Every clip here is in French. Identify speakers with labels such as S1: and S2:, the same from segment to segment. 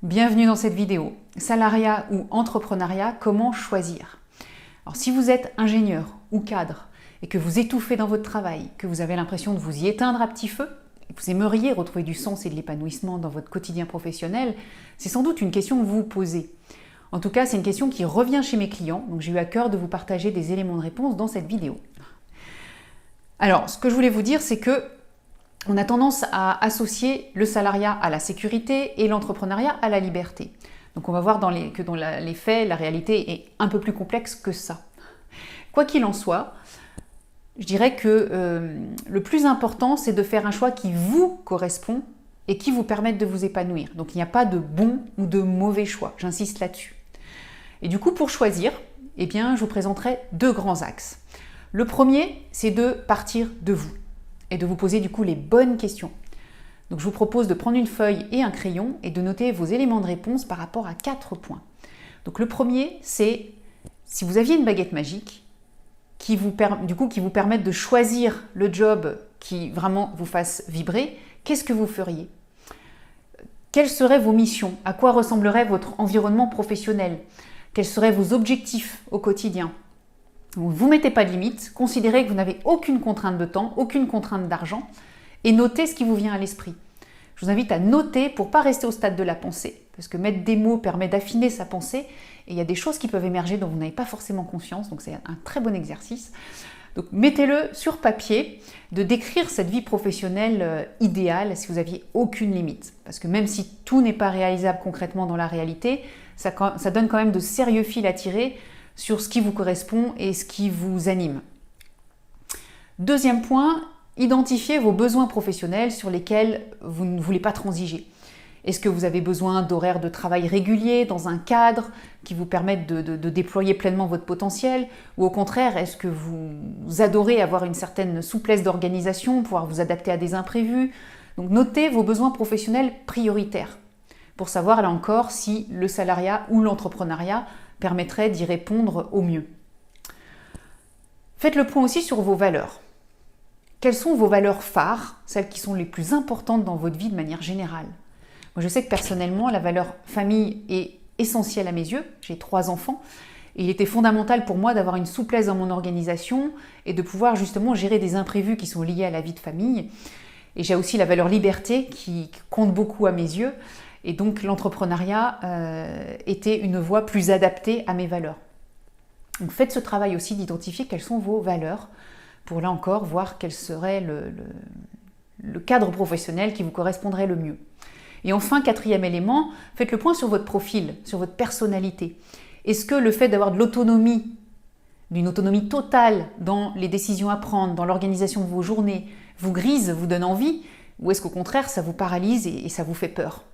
S1: Bienvenue dans cette vidéo. Salariat ou entrepreneuriat, comment choisir? Alors si vous êtes ingénieur ou cadre et que vous étouffez dans votre travail, que vous avez l'impression de vous y éteindre à petit feu, et que vous aimeriez retrouver du sens et de l'épanouissement dans votre quotidien professionnel, c'est sans doute une question que vous vous posez. En tout cas, c'est une question qui revient chez mes clients, donc j'ai eu à cœur de vous partager des éléments de réponse dans cette vidéo. Alors, ce que je voulais vous dire, c'est que on a tendance à associer le salariat à la sécurité et l'entrepreneuriat à la liberté. Donc on va voir que dans les faits, la réalité est un peu plus complexe que ça. Quoi qu'il en soit, je dirais que le plus important, c'est de faire un choix qui vous correspond et qui vous permette de vous épanouir. Donc il n'y a pas de bon ou de mauvais choix, j'insiste là-dessus. Et du coup, pour choisir, eh bien, je vous présenterai deux grands axes. Le premier, c'est de partir de vous et de vous poser du coup les bonnes questions. Donc je vous propose de prendre une feuille et un crayon et de noter vos éléments de réponse par rapport à 4 points. Donc le premier, c'est si vous aviez une baguette magique qui vous permette de choisir le job qui vraiment vous fasse vibrer, qu'est-ce que vous feriez? Quelles seraient vos missions? À quoi ressemblerait votre environnement professionnel? Quels seraient vos objectifs au quotidien? Vous ne mettez pas de limite, considérez que vous n'avez aucune contrainte de temps, aucune contrainte d'argent et notez ce qui vous vient à l'esprit. Je vous invite à noter pour ne pas rester au stade de la pensée, parce que mettre des mots permet d'affiner sa pensée et il y a des choses qui peuvent émerger dont vous n'avez pas forcément conscience, donc c'est un très bon exercice. Donc mettez-le sur papier, de décrire cette vie professionnelle idéale si vous n'aviez aucune limite. Parce que même si tout n'est pas réalisable concrètement dans la réalité, ça donne quand même de sérieux fils à tirer sur ce qui vous correspond et ce qui vous anime. Deuxième point, identifiez vos besoins professionnels sur lesquels vous ne voulez pas transiger. Est-ce que vous avez besoin d'horaires de travail réguliers, dans un cadre qui vous permettent de déployer pleinement votre potentiel? Ou au contraire, est-ce que vous adorez avoir une certaine souplesse d'organisation, pouvoir vous adapter à des imprévus? Donc notez vos besoins professionnels prioritaires pour savoir là encore si le salariat ou l'entrepreneuriat permettrait d'y répondre au mieux. Faites le point aussi sur vos valeurs. Quelles sont vos valeurs phares, celles qui sont les plus importantes dans votre vie de manière générale? Moi, je sais que personnellement, la valeur famille est essentielle à mes yeux. J'ai 3 enfants et il était fondamental pour moi d'avoir une souplesse dans mon organisation et de pouvoir justement gérer des imprévus qui sont liés à la vie de famille. Et j'ai aussi la valeur liberté qui compte beaucoup à mes yeux. Et donc l'entrepreneuriat était une voie plus adaptée à mes valeurs. Donc faites ce travail aussi d'identifier quelles sont vos valeurs pour là encore voir quel serait le cadre professionnel qui vous correspondrait le mieux. Et enfin, 4e élément, faites le point sur votre profil, sur votre personnalité. Est-ce que le fait d'avoir de l'autonomie, d'une autonomie totale dans les décisions à prendre, dans l'organisation de vos journées, vous grise, vous donne envie, ou est-ce qu'au contraire ça vous paralyse et ça vous fait peur?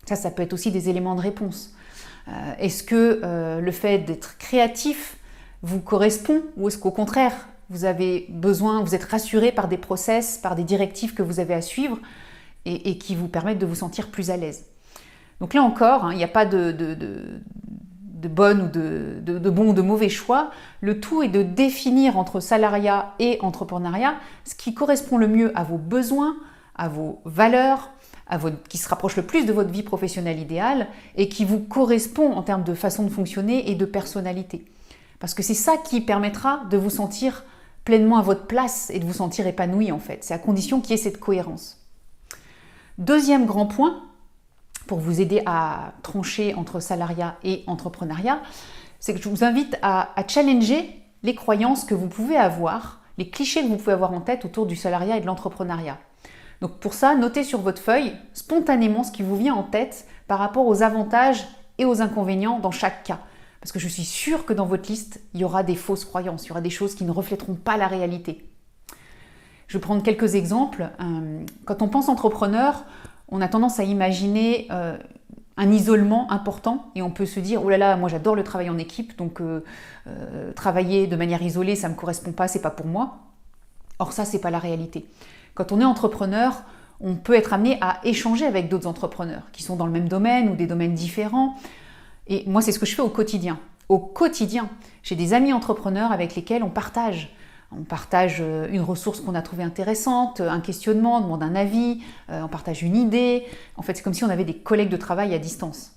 S1: Ça peut être aussi des éléments de réponse. Est-ce que le fait d'être créatif vous correspond ou est-ce qu'au contraire, vous êtes rassuré par des process, par des directives que vous avez à suivre et qui vous permettent de vous sentir plus à l'aise? Donc là encore, il n'y a pas de bon ou de bon ou de mauvais choix. Le tout est de définir entre salariat et entrepreneuriat ce qui correspond le mieux à vos besoins, à vos valeurs, qui se rapproche le plus de votre vie professionnelle idéale et qui vous correspond en termes de façon de fonctionner et de personnalité. Parce que c'est ça qui permettra de vous sentir pleinement à votre place et de vous sentir épanoui en fait. C'est à condition qu'il y ait cette cohérence. Deuxième grand point, pour vous aider à trancher entre salariat et entrepreneuriat, c'est que je vous invite à challenger les croyances que vous pouvez avoir, les clichés que vous pouvez avoir en tête autour du salariat et de l'entrepreneuriat. Donc pour ça, notez sur votre feuille spontanément ce qui vous vient en tête par rapport aux avantages et aux inconvénients dans chaque cas. Parce que je suis sûre que dans votre liste, il y aura des fausses croyances, il y aura des choses qui ne reflèteront pas la réalité. Je vais prendre quelques exemples. Quand on pense entrepreneur, on a tendance à imaginer un isolement important et on peut se dire « Oh là là, moi j'adore le travail en équipe, donc travailler de manière isolée, ça ne me correspond pas, c'est pas pour moi. » Or ça, c'est pas la réalité. Quand on est entrepreneur, on peut être amené à échanger avec d'autres entrepreneurs qui sont dans le même domaine ou des domaines différents. Et moi, c'est ce que je fais au quotidien. Au quotidien, j'ai des amis entrepreneurs avec lesquels on partage On partage une ressource qu'on a trouvée intéressante, un questionnement, on demande un avis, on partage une idée. En fait, c'est comme si on avait des collègues de travail à distance.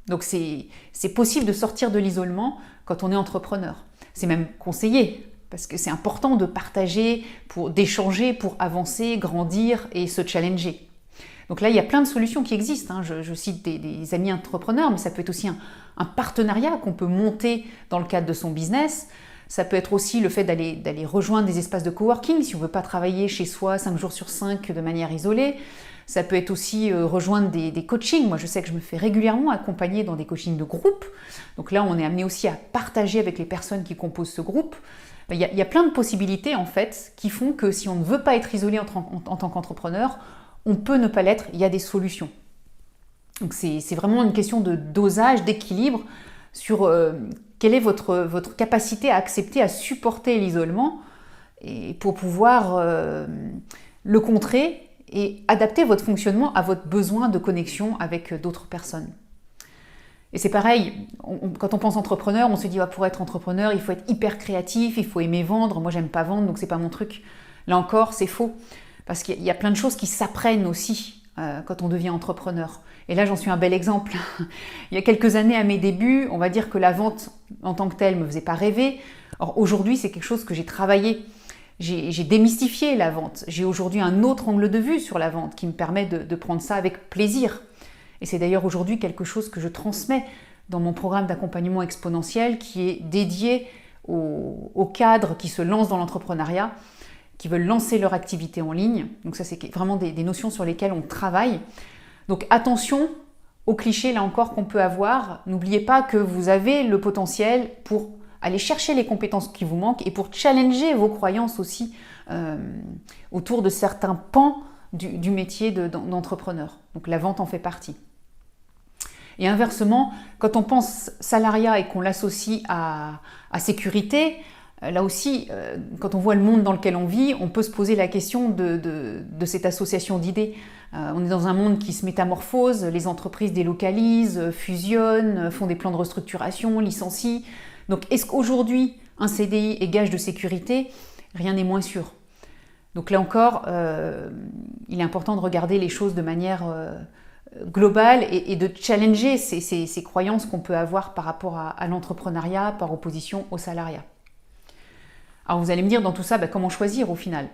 S1: Donc c'est possible de sortir de l'isolement quand on est entrepreneur. C'est même conseillé, parce que c'est important de partager, d'échanger pour avancer, grandir et se challenger. Donc là, il y a plein de solutions qui existent. Je cite des amis entrepreneurs, mais ça peut être aussi un partenariat qu'on peut monter dans le cadre de son business. Ça peut être aussi le fait d'aller rejoindre des espaces de coworking si on ne veut pas travailler chez soi 5 jours sur 5 de manière isolée. Ça peut être aussi rejoindre des coachings. Moi, je sais que je me fais régulièrement accompagner dans des coachings de groupe. Donc là, on est amené aussi à partager avec les personnes qui composent ce groupe. Il y a plein de possibilités, en fait, qui font que si on ne veut pas être isolé en tant qu'entrepreneur, on peut ne pas l'être, il y a des solutions. Donc c'est vraiment une question de dosage, d'équilibre sur quelle est votre capacité à accepter, à supporter l'isolement et pour pouvoir le contrer et adapter votre fonctionnement à votre besoin de connexion avec d'autres personnes. Et c'est pareil, quand on pense entrepreneur, on se dit pour être entrepreneur, il faut être hyper créatif, il faut aimer vendre. Moi, j'aime pas vendre, donc c'est pas mon truc. Là encore, c'est faux. Parce qu'il y a plein de choses qui s'apprennent aussi quand on devient entrepreneur. Et là, j'en suis un bel exemple. Il y a quelques années, à mes débuts, on va dire que la vente en tant que telle ne me faisait pas rêver. Or, aujourd'hui, c'est quelque chose que j'ai travaillé. J'ai démystifié la vente. J'ai aujourd'hui un autre angle de vue sur la vente qui me permet de prendre ça avec plaisir. Et c'est d'ailleurs aujourd'hui quelque chose que je transmets dans mon programme d'accompagnement exponentiel qui est dédié aux cadres qui se lancent dans l'entrepreneuriat, qui veulent lancer leur activité en ligne. Donc ça, c'est vraiment des notions sur lesquelles on travaille. Donc attention aux clichés, là encore, qu'on peut avoir. N'oubliez pas que vous avez le potentiel pour aller chercher les compétences qui vous manquent et pour challenger vos croyances aussi autour de certains pans du métier d'entrepreneur. Donc la vente en fait partie. Et inversement, quand on pense salariat et qu'on l'associe à sécurité, là aussi, quand on voit le monde dans lequel on vit, on peut se poser la question de cette association d'idées. On est dans un monde qui se métamorphose, les entreprises délocalisent, fusionnent, font des plans de restructuration, licencient. Donc est-ce qu'aujourd'hui, un CDI est gage de sécurité? Rien n'est moins sûr. Donc là encore, il est important de regarder les choses de manière globale et de challenger ces croyances qu'on peut avoir par rapport à l'entrepreneuriat par opposition au salariat. Alors vous allez me dire dans tout ça, comment choisir au final?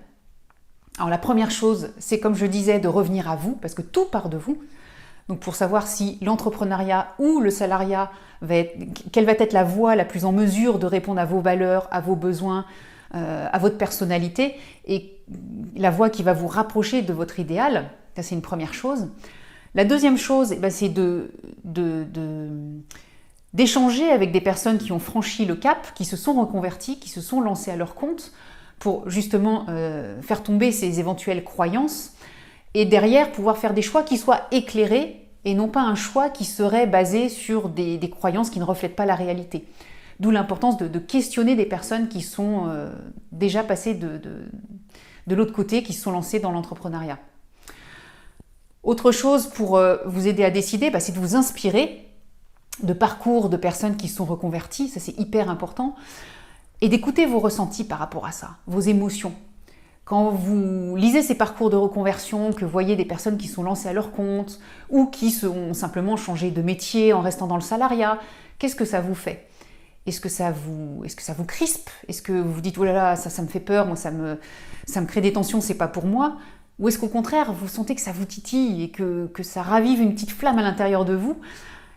S1: Alors la première chose, c'est comme je disais, de revenir à vous, parce que tout part de vous. Donc pour savoir si l'entrepreneuriat ou le salariat, quelle va être la voie la plus en mesure de répondre à vos valeurs, à vos besoins, à votre personnalité, et la voie qui va vous rapprocher de votre idéal. Ça, c'est une première chose. La deuxième chose, c'est d'échanger avec des personnes qui ont franchi le cap, qui se sont reconverties, qui se sont lancées à leur compte pour justement faire tomber ces éventuelles croyances et derrière pouvoir faire des choix qui soient éclairés et non pas un choix qui serait basé sur des croyances qui ne reflètent pas la réalité. D'où l'importance de questionner des personnes qui sont déjà passées de l'autre côté, qui se sont lancées dans l'entrepreneuriat. Autre chose pour vous aider à décider, c'est de vous inspirer de parcours de personnes qui sont reconverties, ça c'est hyper important, et d'écouter vos ressentis par rapport à ça, vos émotions. Quand vous lisez ces parcours de reconversion, que vous voyez des personnes qui sont lancées à leur compte ou qui ont simplement changé de métier en restant dans le salariat, qu'est-ce que ça vous fait ? Est-ce que ça vous crispe ? Est-ce que vous vous dites « Oh là là, ça me fait peur, moi ça me crée des tensions, c'est pas pour moi » Ou est-ce qu'au contraire, vous sentez que ça vous titille et que ça ravive une petite flamme à l'intérieur de vous ?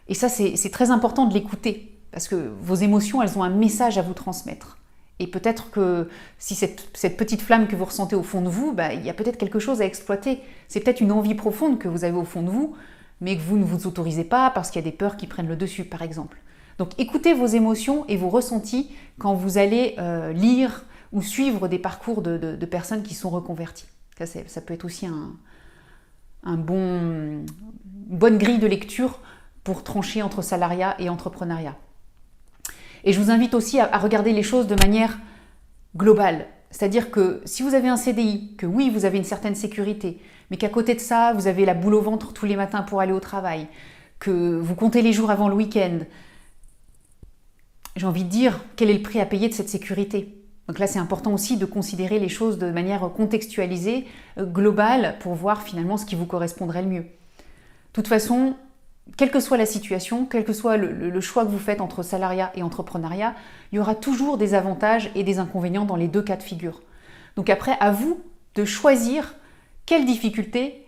S1: Et ça, c'est très important de l'écouter, parce que vos émotions, elles ont un message à vous transmettre. Et peut-être que si cette petite flamme que vous ressentez au fond de vous, il y a peut-être quelque chose à exploiter. C'est peut-être une envie profonde que vous avez au fond de vous, mais que vous ne vous autorisez pas parce qu'il y a des peurs qui prennent le dessus, par exemple. Donc écoutez vos émotions et vos ressentis quand vous allez lire ou suivre des parcours de personnes qui sont reconverties. Ça peut être aussi une bonne grille de lecture pour trancher entre salariat et entrepreneuriat. Et je vous invite aussi à regarder les choses de manière globale. C'est-à-dire que si vous avez un CDI, que oui, vous avez une certaine sécurité, mais qu'à côté de ça, vous avez la boule au ventre tous les matins pour aller au travail, que vous comptez les jours avant le week-end, j'ai envie de dire, quel est le prix à payer de cette sécurité ? Donc là, c'est important aussi de considérer les choses de manière contextualisée, globale, pour voir finalement ce qui vous correspondrait le mieux. De toute façon, quelle que soit la situation, quel que soit le choix que vous faites entre salariat et entrepreneuriat, il y aura toujours des avantages et des inconvénients dans les deux cas de figure. Donc après, à vous de choisir quelles difficultés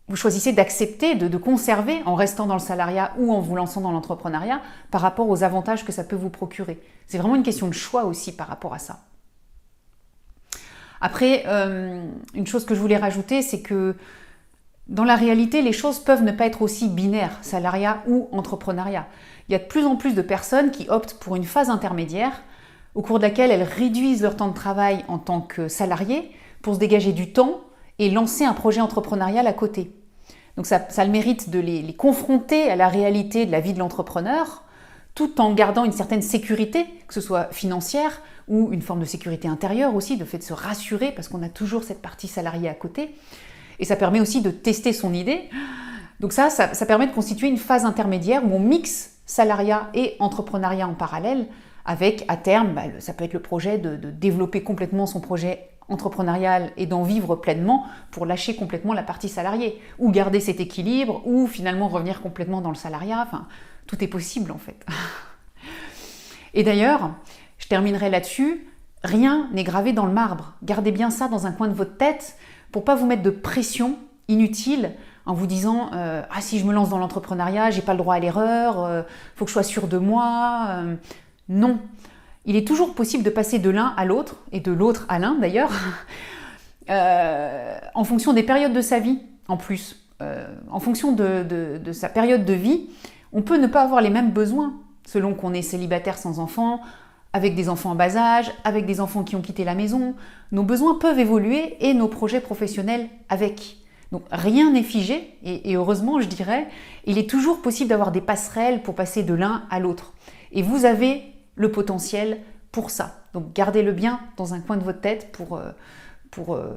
S1: vous choisissez d'accepter, de conserver en restant dans le salariat ou en vous lançant dans l'entrepreneuriat par rapport aux avantages que ça peut vous procurer. C'est vraiment une question de choix aussi par rapport à ça. Après, une chose que je voulais rajouter, c'est que dans la réalité, les choses peuvent ne pas être aussi binaires, salariat ou entrepreneuriat. Il y a de plus en plus de personnes qui optent pour une phase intermédiaire au cours de laquelle elles réduisent leur temps de travail en tant que salariés pour se dégager du temps et lancer un projet entrepreneurial à côté. Donc ça a le mérite de les confronter à la réalité de la vie de l'entrepreneur, tout en gardant une certaine sécurité, que ce soit financière ou une forme de sécurité intérieure aussi, le fait de se rassurer parce qu'on a toujours cette partie salariée à côté. Et ça permet aussi de tester son idée. Donc ça permet de constituer une phase intermédiaire où on mixe salariat et entrepreneuriat en parallèle avec, à terme, ça peut être le projet de développer complètement son projet entrepreneurial et d'en vivre pleinement pour lâcher complètement la partie salariée, ou garder cet équilibre, ou finalement revenir complètement dans le salariat. Enfin, tout est possible en fait. Et d'ailleurs, je terminerai là-dessus, rien n'est gravé dans le marbre. Gardez bien ça dans un coin de votre tête pour pas vous mettre de pression inutile en vous disant ah, si je me lance dans l'entrepreneuriat, j'ai pas le droit à l'erreur, faut que je sois sûre de moi. Non. Il est toujours possible de passer de l'un à l'autre, et de l'autre à l'un d'ailleurs, en fonction des périodes de sa vie en plus. En fonction de sa période de vie, on peut ne pas avoir les mêmes besoins selon qu'on est célibataire sans enfants, avec des enfants en bas âge, avec des enfants qui ont quitté la maison. Nos besoins peuvent évoluer et nos projets professionnels avec. Donc rien n'est figé et heureusement je dirais, il est toujours possible d'avoir des passerelles pour passer de l'un à l'autre. Et vous avez le potentiel pour ça. Donc gardez-le bien dans un coin de votre tête pour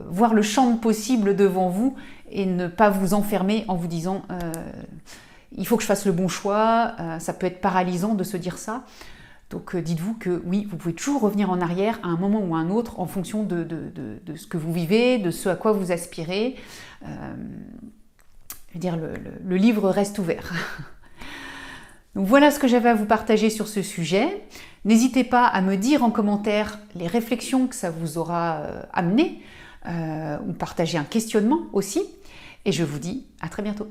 S1: voir le champ possible devant vous et ne pas vous enfermer en vous disant il faut que je fasse le bon choix. Ça peut être paralysant de se dire ça. Donc dites-vous que oui, vous pouvez toujours revenir en arrière à un moment ou à un autre en fonction de ce que vous vivez, de ce à quoi vous aspirez. Je veux dire, le livre reste ouvert. Donc voilà ce que j'avais à vous partager sur ce sujet. N'hésitez pas à me dire en commentaire les réflexions que ça vous aura amené ou partager un questionnement aussi. Et je vous dis à très bientôt.